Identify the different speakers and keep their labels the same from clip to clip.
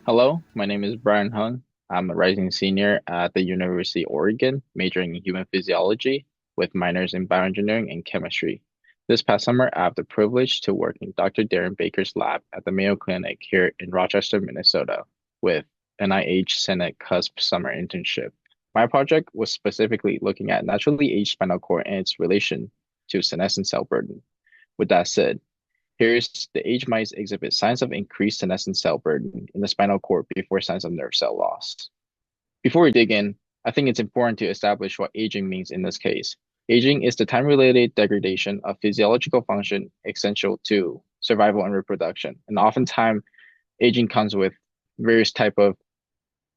Speaker 1: Hello, my name is Brian Hung. I'm a rising senior at the University of Oregon, majoring in human physiology with minors in bioengineering and chemistry. This past summer, I have the privilege to work in Dr. Darren Baker's lab at the Mayo Clinic here in Rochester, Minnesota, with NIH Senate Cusp Summer Internship. My project was specifically looking at naturally aged spinal cord and its relation to senescent cell burden. With that said, here's the age mice exhibit signs of increased senescent cell burden in the spinal cord before signs of nerve cell loss. Before we dig in, I think it's important to establish what aging means in this case. Aging is the time-related degradation of physiological function essential to survival and reproduction. And oftentimes, aging comes with various type of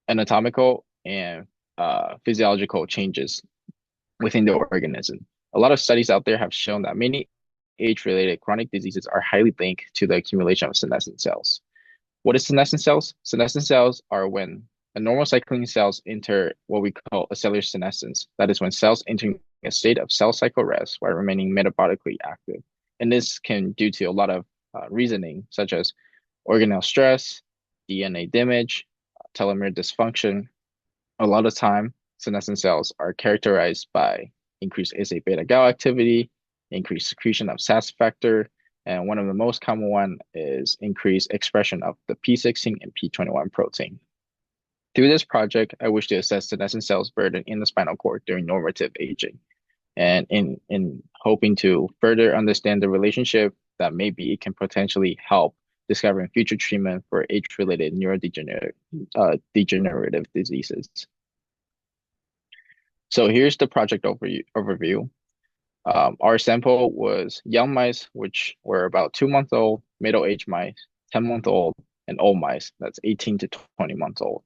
Speaker 1: anatomical and physiological changes within the organism. A lot of studies out there have shown that many age-related chronic diseases are highly linked to the accumulation of senescent cells. What is senescent cells? Senescent cells are when a normal cycling cells enter what we call a cellular senescence. That is when cells enter a state of cell cycle rest while remaining metabolically active. And this can due to a lot of reasoning, such as organelle stress, DNA damage, telomere dysfunction. A lot of time, senescent cells are characterized by increased A beta gal activity, increased secretion of SAS factor, and one of the most common one is increased expression of the P16 and P21 protein. Through this project, I wish to assess senescent cells burden in the spinal cord during normative aging, and in hoping to further understand the relationship that maybe it can potentially help discovering future treatment for age-related neurodegenerative degenerative diseases. So here's the project overview. Our sample was young mice, which were about 2 months old, middle-aged mice, 10-month old, and old mice, that's 18 to 20 months old.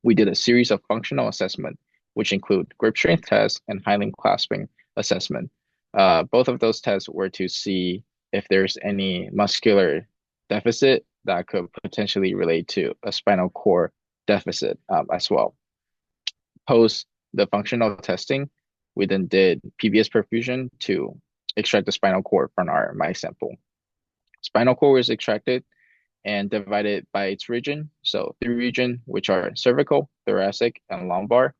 Speaker 1: We did a series of functional assessment, which include grip strength tests and hyaline clasping assessment. Both of those tests were to see if there's any muscular deficit that could potentially relate to a spinal cord deficit as well. Post the functional testing, we then did PBS perfusion to extract the spinal cord from our mice sample. Spinal cord was extracted and divided by its region. So three regions, which are cervical, thoracic, and lumbar.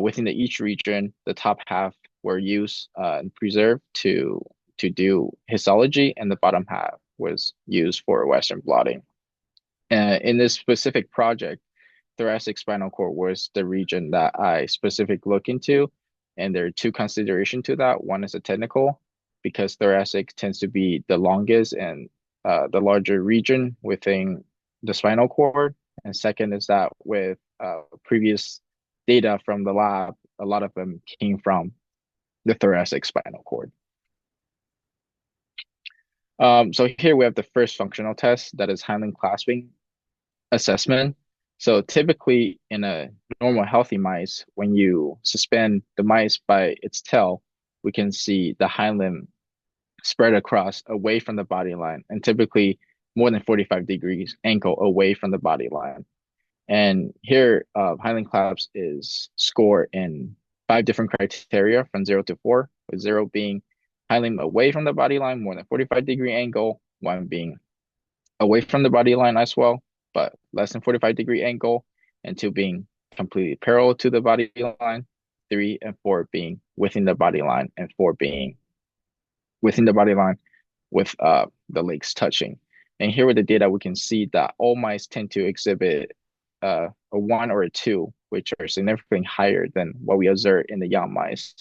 Speaker 1: Within each region, the top half were used and preserved to do histology, and the bottom half was used for Western blotting. In this specific project, thoracic spinal cord was the region that I specifically look into. And there are two considerations to that. One is a technical, because thoracic tends to be the longest and the larger region within the spinal cord. And second is that with previous data from the lab, a lot of them came from the thoracic spinal cord. So here we have the first functional test, that is hyaline clasping assessment. So typically in a normal healthy mice, when you suspend the mice by its tail, we can see the hind limb spread across away from the body line, and typically more than 45 degrees angle away from the body line. And here, hyaline clasp is scored in 5 different criteria from 0 to 4, with 0 being hind limb away from the body line, more than 45-degree angle, 1 being away from the body line as well, but less than 45-degree angle, and 2 being completely parallel to the body line, 3 and 4 being within the body line, and 4 being within the body line with the legs touching. And here with the data, we can see that all mice tend to exhibit a 1 or a 2, which are significantly higher than what we observe in the young mice.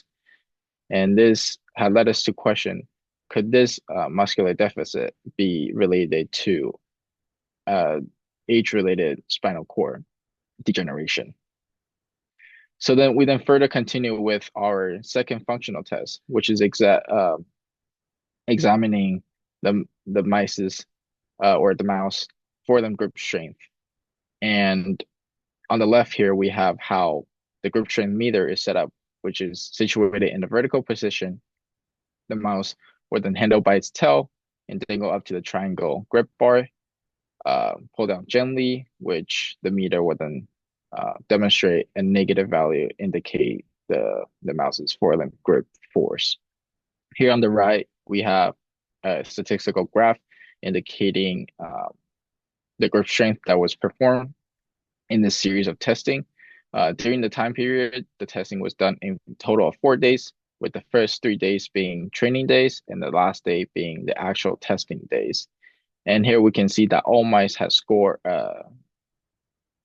Speaker 1: And this had led us to question, could this muscular deficit be related to age-related spinal cord degeneration? So then we further continue with our second functional test, which is examining the mice's or the mouse for them grip strength. And on the left here, we have how the grip strength meter is set up, which is situated in the vertical position. The mouse will then handle by its tail and then go up to the triangle grip bar, pull down gently, which the meter will then demonstrate a negative value, indicate the mouse's forelimb grip force. Here on the right, we have a statistical graph indicating the grip strength that was performed in this series of testing. During the time period, the testing was done in a total of 4 days, with the first 3 days being training days and the last day being the actual testing days. And here we can see that all mice have scored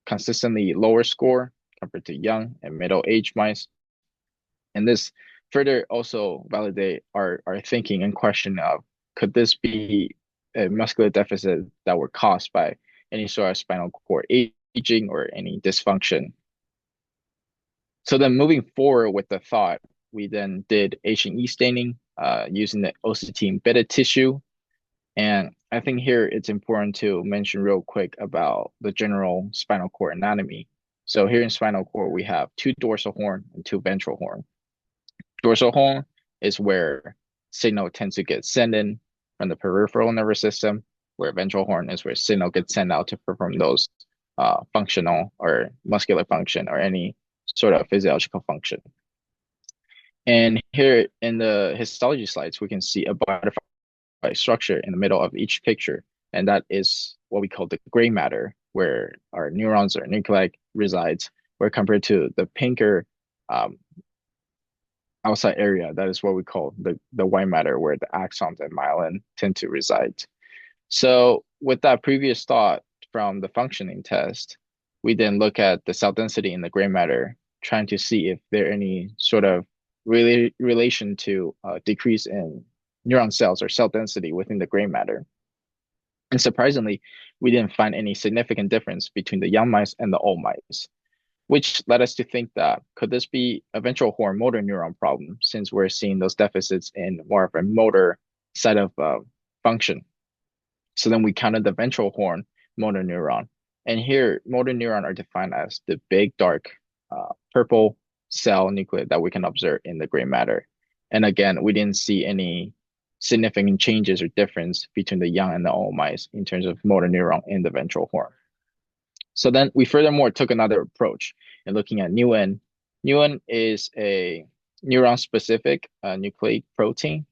Speaker 1: consistently lower score compared to young and middle-aged mice. And this further also validate our thinking and question of, could this be a muscular deficit that were caused by any sort of spinal cord aging or any dysfunction? So then moving forward with the thought, we then did H&E staining using the OCT embedded tissue. And I think here it's important to mention real quick about the general spinal cord anatomy. So here in spinal cord, we have two dorsal horn and two ventral horn. Dorsal horn is where signal tends to get sent in from the peripheral nervous system, where ventral horn is where signal gets sent out to perform those functional or muscular function or any sort of physiological function. And here in the histology slides, we can see a butterfly structure in the middle of each picture, and that is what we call the gray matter, where our neurons or nuclei resides, where compared to the pinker outside area, that is what we call the white matter, where the axons and myelin tend to reside. So with that previous thought from the functioning test, we then look at the cell density in the gray matter, trying to see if there any sort of relation to decrease in neuron cells or cell density within the gray matter. And surprisingly, we didn't find any significant difference between the young mice and the old mice, which led us to think that could this be a ventral horn motor neuron problem, since we're seeing those deficits in more of a motor side of function. So then we counted the ventral horn motor neuron. And here, motor neuron are defined as the big, dark purple cell nuclei that we can observe in the gray matter. And again, we didn't see any significant changes or difference between the young and the old mice in terms of motor neuron in the ventral horn. So then we furthermore took another approach in looking at neuin. Neuin is a neuron-specific nucleic protein.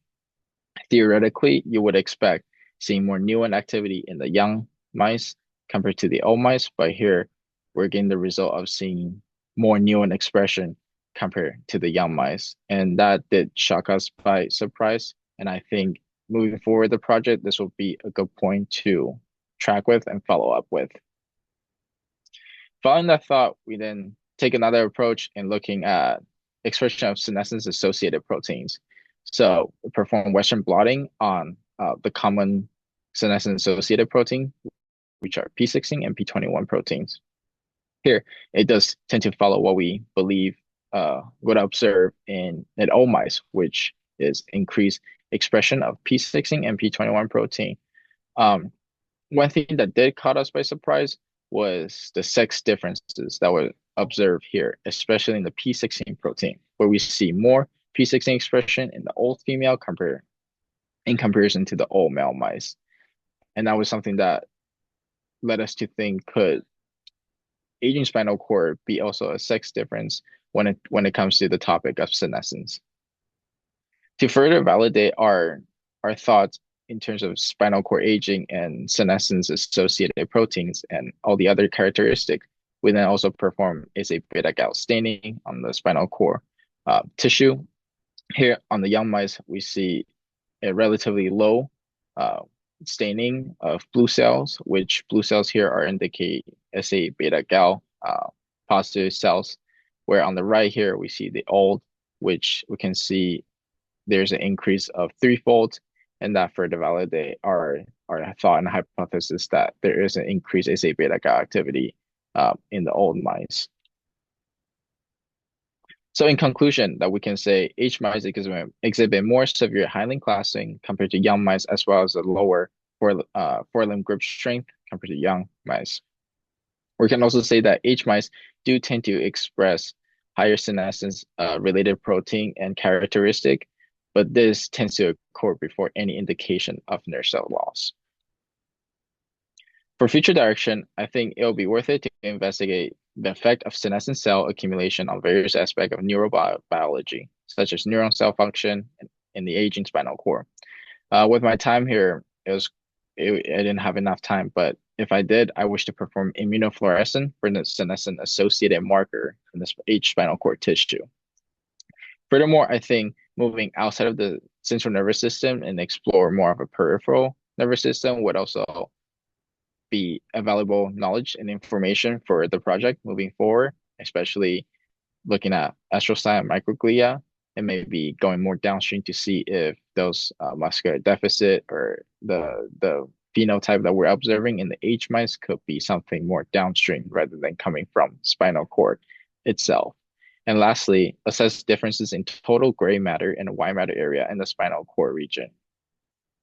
Speaker 1: Theoretically, you would expect seeing more neuin activity in the young mice compared to the old mice, but here we're getting the result of seeing more neuin expression compared to the young mice. And that did shock us by surprise. And I think moving forward the project, this will be a good point to track with and follow up with. Following that thought, we then take another approach in looking at expression of senescence associated proteins. So we perform Western blotting on the common senescence associated protein, which are P16 and P21 proteins. Here, it does tend to follow what we believe would observe in old mice, which is increased expression of P16 and P21 protein. One thing that did caught us by surprise was the sex differences that were observed here, especially in the P16 protein, where we see more P16 expression in the old female in comparison to the old male mice. And that was something that led us to think, could aging spinal cord be also a sex difference when it comes to the topic of senescence? To further validate our thoughts in terms of spinal cord aging and senescence associated proteins and all the other characteristics, we then also perform a beta gal staining on the spinal cord tissue. Here on the young mice, we see a relatively low staining of blue cells, which blue cells here are indicate SA beta gal positive cells, where on the right here we see the old, which we can see there's an increase of threefold, and that further validate our thought and hypothesis that there is an increased SA beta gal activity in the old mice. So in conclusion, that we can say aged mice exhibit more severe hindling clasping compared to young mice, as well as a lower forelimb grip strength compared to young mice. We can also say that aged mice do tend to express higher senescence related protein and characteristic, but this tends to occur before any indication of nerve cell loss. For future direction, I think it'll be worth it to investigate the effect of senescent cell accumulation on various aspects of neurobiology, such as neuron cell function in the aging spinal cord. With my time here, I didn't have enough time, but If I did, I wish to perform immunofluorescence for the senescent associated marker in the H spinal cord tissue. Furthermore, I think moving outside of the central nervous system and explore more of a peripheral nervous system would also be a valuable knowledge and information for the project moving forward, especially looking at astrocyte microglia and maybe going more downstream to see if those muscular deficit or the phenotype that we're observing in the H mice could be something more downstream rather than coming from spinal cord itself. And lastly, assess differences in total gray matter and white matter area in the spinal cord region,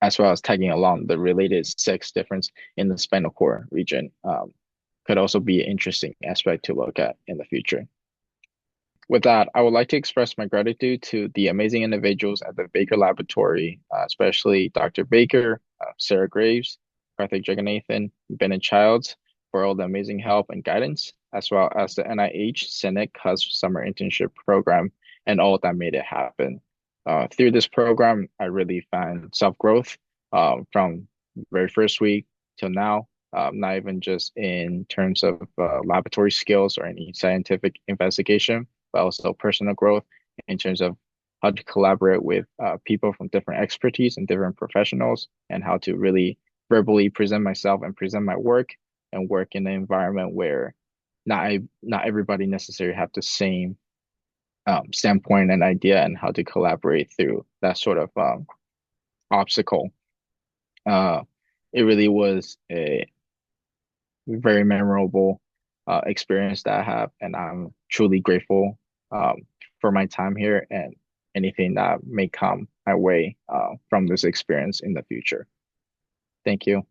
Speaker 1: as well as tagging along the related sex difference in the spinal cord region could also be an interesting aspect to look at in the future. With that, I would like to express my gratitude to the amazing individuals at the Baker Laboratory, especially Dr. Baker, Sarah Graves, Karthik Jagannathan, Bennett Childs, for all the amazing help and guidance, as well as the NIH Senate CUSP Summer Internship Program and all that made it happen. Through this program, I really found self-growth from very first week till now, not even just in terms of laboratory skills or any scientific investigation, but also personal growth in terms of how to collaborate with people from different expertise and different professionals, and how to really verbally present myself and present my work and work in an environment where not everybody necessarily have the same standpoint and idea, and how to collaborate through that sort of obstacle. Uh, it really was a very memorable experience that I have, and I'm truly grateful for my time here and anything that may come my way from this experience in the future. Thank you.